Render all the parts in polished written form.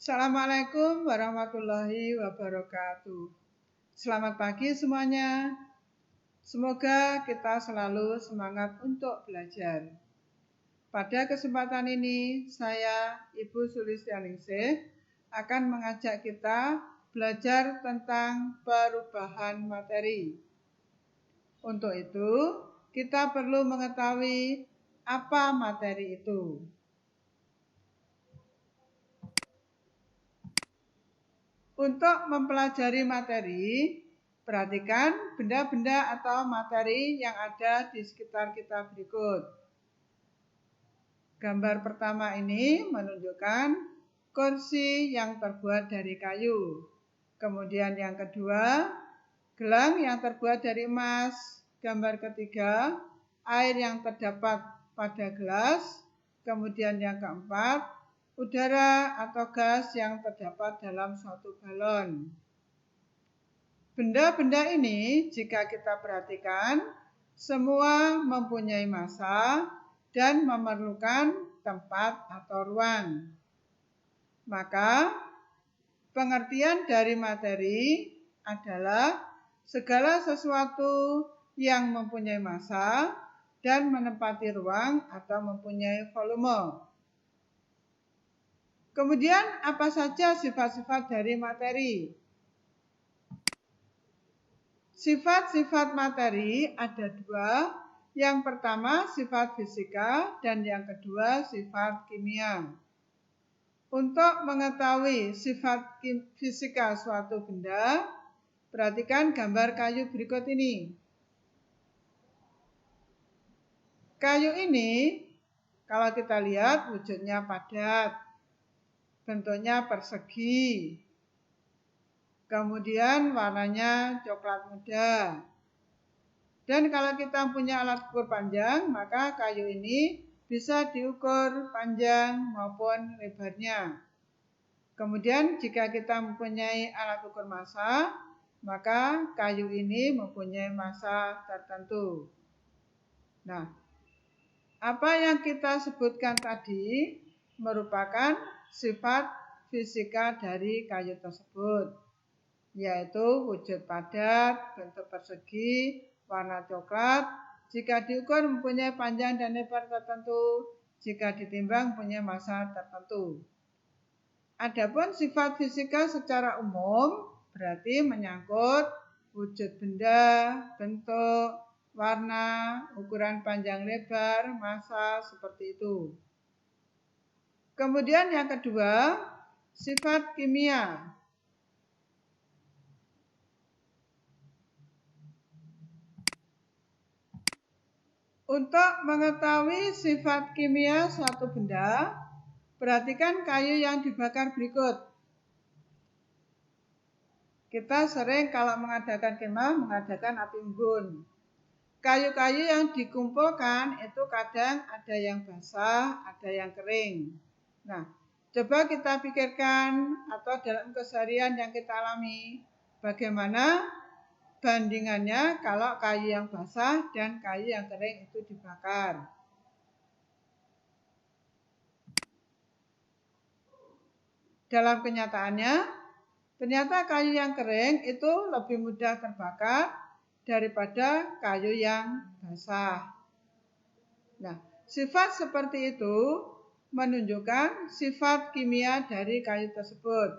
Assalamualaikum warahmatullahi wabarakatuh. Selamat pagi semuanya. Semoga kita selalu semangat untuk belajar. Pada kesempatan ini, saya Ibu Sulistianingsih akan mengajak kita belajar tentang perubahan materi. Untuk itu, kita perlu mengetahui apa materi itu. Untuk mempelajari materi, perhatikan benda-benda atau materi yang ada di sekitar kita berikut. Gambar pertama ini menunjukkan kursi yang terbuat dari kayu. Kemudian yang kedua, gelang yang terbuat dari emas. Gambar ketiga, air yang terdapat pada gelas. Kemudian yang keempat, udara atau gas yang terdapat dalam suatu galon. Benda-benda ini jika kita perhatikan, semua mempunyai massa dan memerlukan tempat atau ruang. Maka, pengertian dari materi adalah segala sesuatu yang mempunyai massa dan menempati ruang atau mempunyai volume. Kemudian apa saja sifat-sifat dari materi? Sifat-sifat materi ada dua. Yang pertama sifat fisika dan yang kedua sifat kimia. Untuk mengetahui sifat fisika suatu benda, perhatikan gambar kayu berikut ini. Kayu ini kalau kita lihat wujudnya padat, bentuknya persegi, kemudian warnanya coklat muda. Dan kalau kita punya alat ukur panjang, maka kayu ini bisa diukur panjang maupun lebarnya. Kemudian jika kita mempunyai alat ukur massa, maka kayu ini mempunyai massa tertentu. Nah, apa yang kita sebutkan tadi merupakan sifat fisika dari kayu tersebut, yaitu wujud padat, bentuk persegi, warna coklat, jika diukur mempunyai panjang dan lebar tertentu, jika ditimbang mempunyai massa tertentu. Adapun sifat fisika secara umum berarti menyangkut wujud benda, bentuk, warna, ukuran panjang lebar, massa, seperti itu. Kemudian yang kedua, sifat kimia. Untuk mengetahui sifat kimia suatu benda, perhatikan kayu yang dibakar berikut. Kita sering kalau mengadakan kemah, mengadakan api unggun. Kayu-kayu yang dikumpulkan itu kadang ada yang basah, ada yang kering. Nah, coba kita pikirkan atau dalam keseharian yang kita alami, bagaimana bandingannya kalau kayu yang basah dan kayu yang kering itu dibakar. Dalam kenyataannya, ternyata kayu yang kering itu lebih mudah terbakar daripada kayu yang basah. Nah, sifat seperti itu menunjukkan sifat kimia dari kayu tersebut,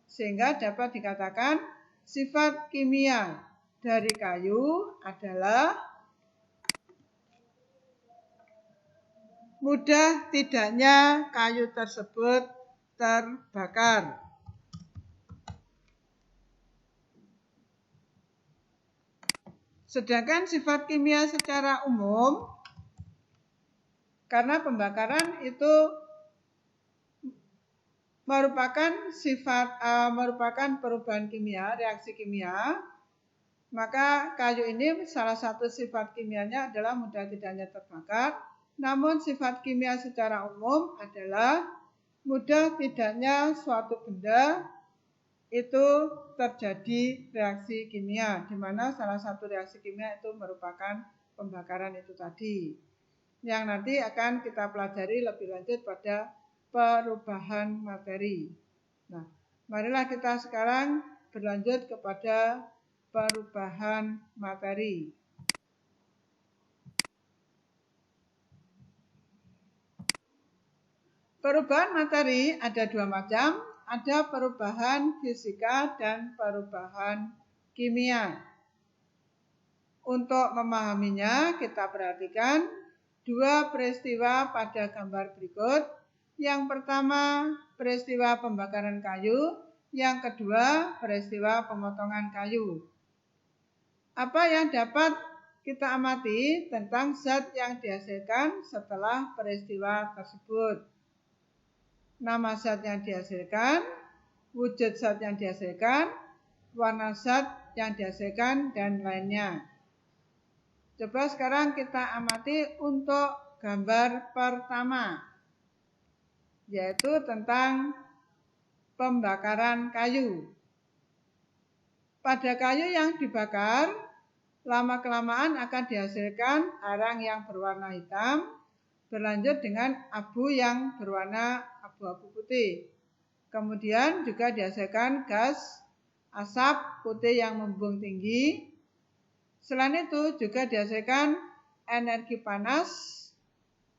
sehingga dapat dikatakan sifat kimia dari kayu adalah mudah tidaknya kayu tersebut terbakar. Sedangkan sifat kimia secara umum, karena pembakaran itu merupakan perubahan kimia, reaksi kimia, maka kayu ini salah satu sifat kimianya adalah mudah tidaknya terbakar. Namun sifat kimia secara umum adalah mudah tidaknya suatu benda itu terjadi reaksi kimia, di mana salah satu reaksi kimia itu merupakan pembakaran itu tadi, yang nanti akan kita pelajari lebih lanjut pada perubahan materi. Nah, marilah kita sekarang berlanjut kepada perubahan materi. Perubahan materi ada dua macam, ada perubahan fisika dan perubahan kimia. Untuk memahaminya, kita perhatikan dua peristiwa pada gambar berikut. Yang pertama, peristiwa pembakaran kayu. Yang kedua, peristiwa pemotongan kayu. Apa yang dapat kita amati tentang zat yang dihasilkan setelah peristiwa tersebut? Nama zat yang dihasilkan, wujud zat yang dihasilkan, warna zat yang dihasilkan, dan lainnya. Coba sekarang kita amati untuk gambar pertama, yaitu tentang pembakaran kayu. Pada kayu yang dibakar, lama-kelamaan akan dihasilkan arang yang berwarna hitam, berlanjut dengan abu yang berwarna abu-abu putih. Kemudian juga dihasilkan gas asap putih yang membumbung tinggi. Selain itu juga dihasilkan energi panas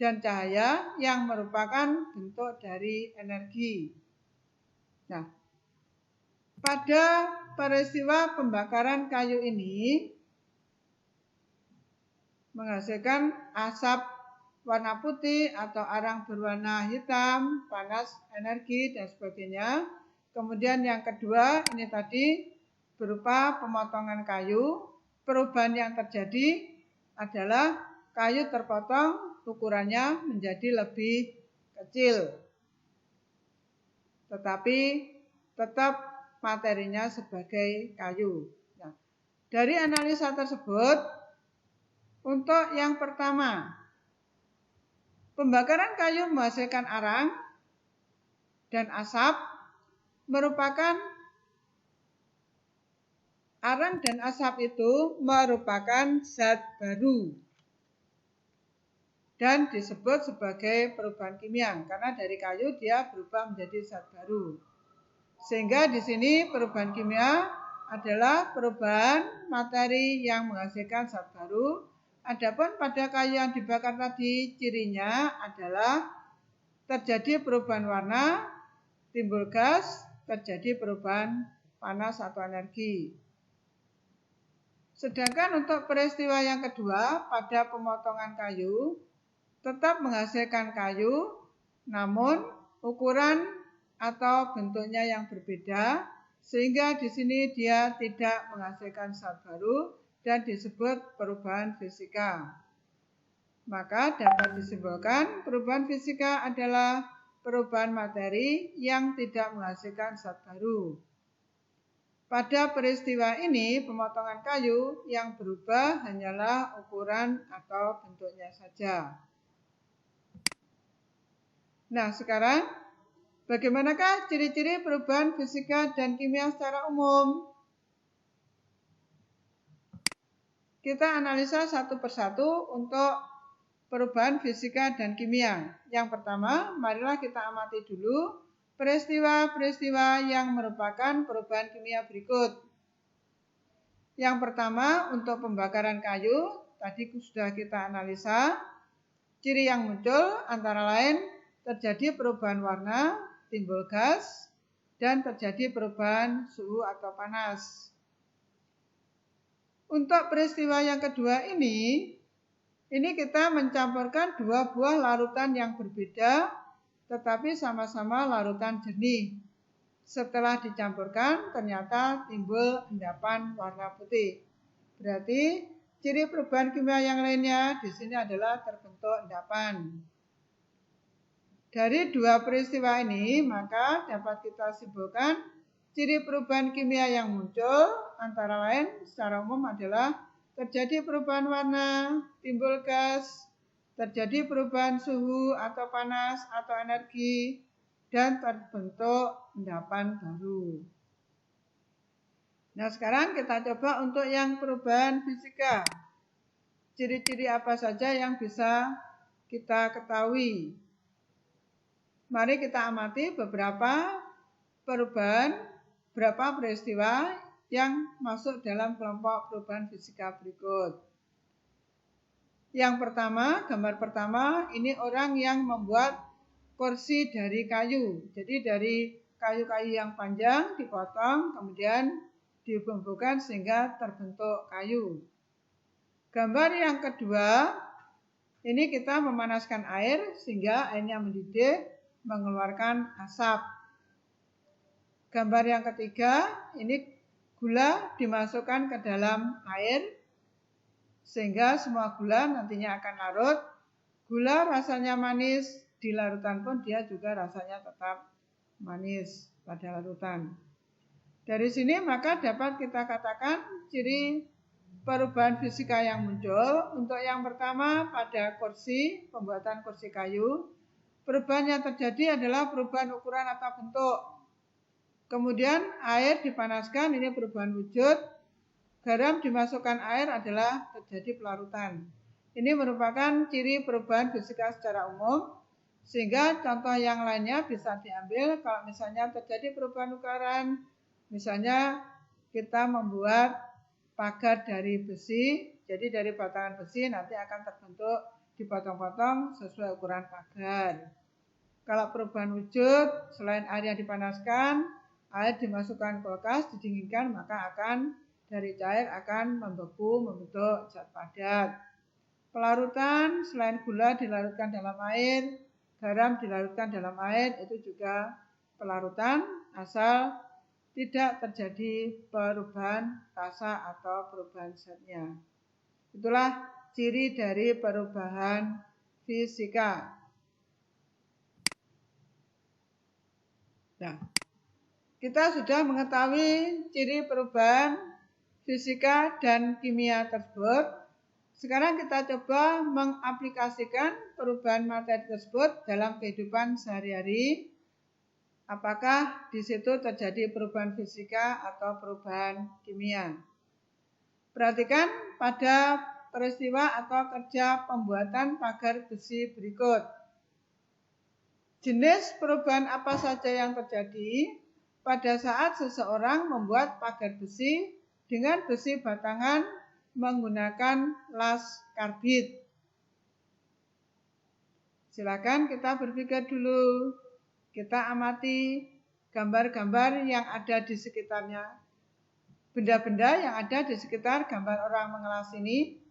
dan cahaya yang merupakan bentuk dari energi. Nah, pada peristiwa pembakaran kayu ini menghasilkan asap warna putih atau arang berwarna hitam, panas, energi, dan sebagainya. Kemudian yang kedua ini tadi berupa pemotongan kayu. Perubahan yang terjadi adalah kayu terpotong, ukurannya menjadi lebih kecil, tetapi tetap materinya sebagai kayu. Nah, dari analisa tersebut, untuk yang pertama, pembakaran kayu menghasilkan arang dan asap merupakan arang dan asap itu merupakan zat baru dan disebut sebagai perubahan kimia karena dari kayu dia berubah menjadi zat baru. Sehingga di sini perubahan kimia adalah perubahan materi yang menghasilkan zat baru. Adapun pada kayu yang dibakar tadi cirinya adalah terjadi perubahan warna, timbul gas, terjadi perubahan panas atau energi. Sedangkan untuk peristiwa yang kedua pada pemotongan kayu tetap menghasilkan kayu, namun ukuran atau bentuknya yang berbeda, sehingga di sini dia tidak menghasilkan zat baru dan disebut perubahan fisika. Maka dapat disimpulkan perubahan fisika adalah perubahan materi yang tidak menghasilkan zat baru. Pada peristiwa ini, pemotongan kayu yang berubah hanyalah ukuran atau bentuknya saja. Nah, sekarang bagaimanakah ciri-ciri perubahan fisika dan kimia secara umum? Kita analisa satu persatu untuk perubahan fisika dan kimia. Yang pertama, marilah kita amati dulu peristiwa-peristiwa yang merupakan perubahan kimia berikut. Yang pertama, untuk pembakaran kayu, tadi sudah kita analisa. Ciri yang muncul antara lain terjadi perubahan warna, timbul gas, dan terjadi perubahan suhu atau panas. Untuk peristiwa yang kedua ini kita mencampurkan dua buah larutan yang berbeda, tetapi sama-sama larutan jernih. Setelah dicampurkan, ternyata timbul endapan warna putih. Berarti ciri perubahan kimia yang lainnya di sini adalah terbentuk endapan. Dari dua peristiwa ini, maka dapat kita simpulkan ciri perubahan kimia yang muncul antara lain secara umum adalah terjadi perubahan warna, timbul gas, terjadi perubahan suhu atau panas atau energi, dan terbentuk endapan baru. Nah, sekarang kita coba untuk yang perubahan fisika. Ciri-ciri apa saja yang bisa kita ketahui? Mari kita amati beberapa berapa peristiwa yang masuk dalam kelompok perubahan fisika berikut. Yang pertama, gambar pertama, ini orang yang membuat kursi dari kayu. Jadi dari kayu-kayu yang panjang dipotong, kemudian dibumbukan sehingga terbentuk kayu. Gambar yang kedua, ini kita memanaskan air sehingga airnya mendidih, mengeluarkan asap. Gambar yang ketiga, ini gula dimasukkan ke dalam air sehingga semua gula nantinya akan larut. Gula rasanya manis, di larutan pun dia juga rasanya tetap manis pada larutan. Dari sini maka dapat kita katakan ciri perubahan fisika yang muncul. Untuk yang pertama pada kursi, pembuatan kursi kayu, perubahan yang terjadi adalah perubahan ukuran atau bentuk. Kemudian air dipanaskan, ini perubahan wujud. Garam dimasukkan air adalah terjadi pelarutan. Ini merupakan ciri perubahan fisika secara umum. Sehingga contoh yang lainnya bisa diambil kalau misalnya terjadi perubahan ukuran. Misalnya kita membuat pagar dari besi. Jadi dari batangan besi nanti akan terbentuk dipotong-potong sesuai ukuran pagar. Kalau perubahan wujud, selain air yang dipanaskan, air dimasukkan kulkas, didinginkan, maka akan dari cair akan membeku, membentuk zat padat. Pelarutan, selain gula dilarutkan dalam air, garam dilarutkan dalam air, itu juga pelarutan, asal tidak terjadi perubahan rasa atau perubahan zatnya. Itulah ciri dari perubahan fisika. Nah, kita sudah mengetahui ciri perubahan fisika dan kimia tersebut. Sekarang kita coba mengaplikasikan perubahan materi tersebut dalam kehidupan sehari-hari. Apakah di situ terjadi perubahan fisika atau perubahan kimia? Perhatikan pada peristiwa atau kerja pembuatan pagar besi berikut. Jenis perubahan apa saja yang terjadi pada saat seseorang membuat pagar besi dengan besi batangan menggunakan las karbit. Silakan kita berpikir dulu. Kita amati gambar-gambar yang ada di sekitarnya. Benda-benda yang ada di sekitar gambar orang mengelas ini.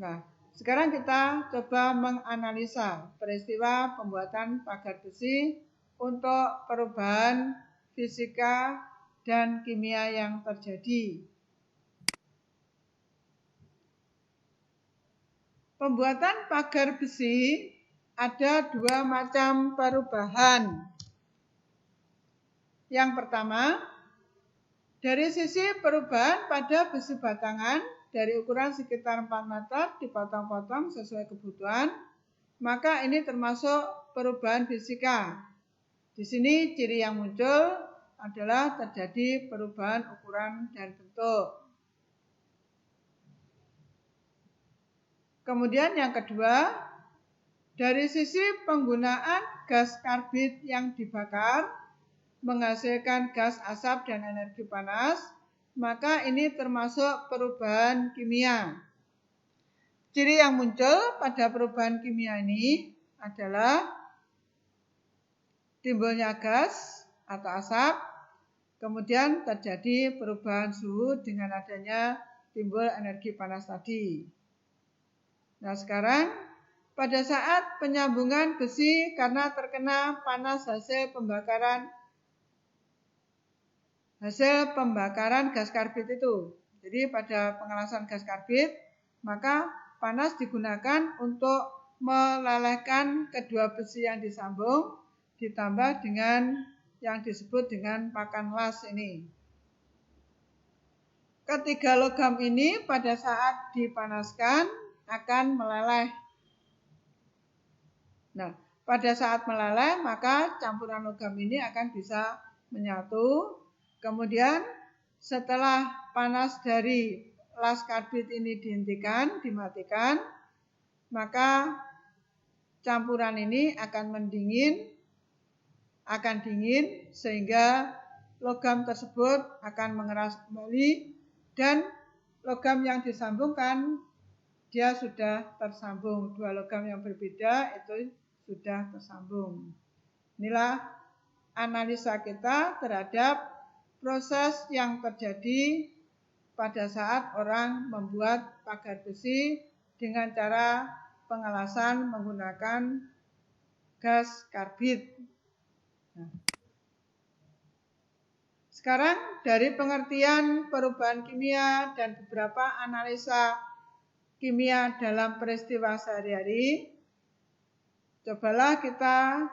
Nah, sekarang kita coba menganalisa peristiwa pembuatan pagar besi untuk perubahan fisika dan kimia yang terjadi. Pembuatan pagar besi ada dua macam perubahan. Yang pertama, dari sisi perubahan pada besi batangan dari ukuran sekitar 4 meter dipotong-potong sesuai kebutuhan, maka ini termasuk perubahan fisika. Di sini ciri yang muncul adalah terjadi perubahan ukuran dan bentuk. Kemudian yang kedua, dari sisi penggunaan gas karbit yang dibakar menghasilkan gas asap dan energi panas, maka ini termasuk perubahan kimia. Ciri yang muncul pada perubahan kimia ini adalah timbulnya gas atau asap, kemudian terjadi perubahan suhu dengan adanya timbul energi panas tadi. Nah, sekarang pada saat penyambungan besi karena terkena panas hasil pembakaran gas karbit itu. Jadi pada pengelasan gas karbit, maka panas digunakan untuk melelehkan kedua besi yang disambung ditambah dengan yang disebut dengan pakan las ini. Ketiga logam ini pada saat dipanaskan akan meleleh. Nah, pada saat meleleh maka campuran logam ini akan bisa menyatu. Kemudian setelah panas dari las karbit ini dihentikan, dimatikan, maka campuran ini akan mendingin akan dingin sehingga logam tersebut akan mengeras kembali dan logam yang disambungkan dia sudah tersambung. Dua logam yang berbeda itu sudah tersambung. Inilah analisa kita terhadap proses yang terjadi pada saat orang membuat pagar besi dengan cara pengelasan menggunakan gas karbit. Sekarang dari pengertian perubahan kimia dan beberapa analisa kimia dalam peristiwa sehari-hari, cobalah kita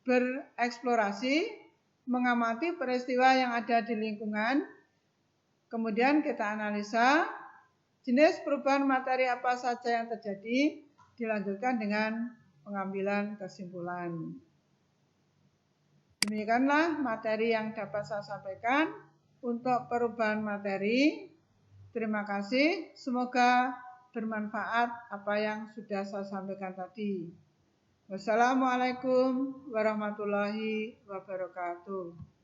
bereksplorasi, mengamati peristiwa yang ada di lingkungan, kemudian kita analisa jenis perubahan materi apa saja yang terjadi, dilanjutkan dengan pengambilan kesimpulan. Demikianlah materi yang dapat saya sampaikan untuk perubahan materi. Terima kasih, semoga bermanfaat apa yang sudah saya sampaikan tadi. Wassalamualaikum warahmatullahi wabarakatuh.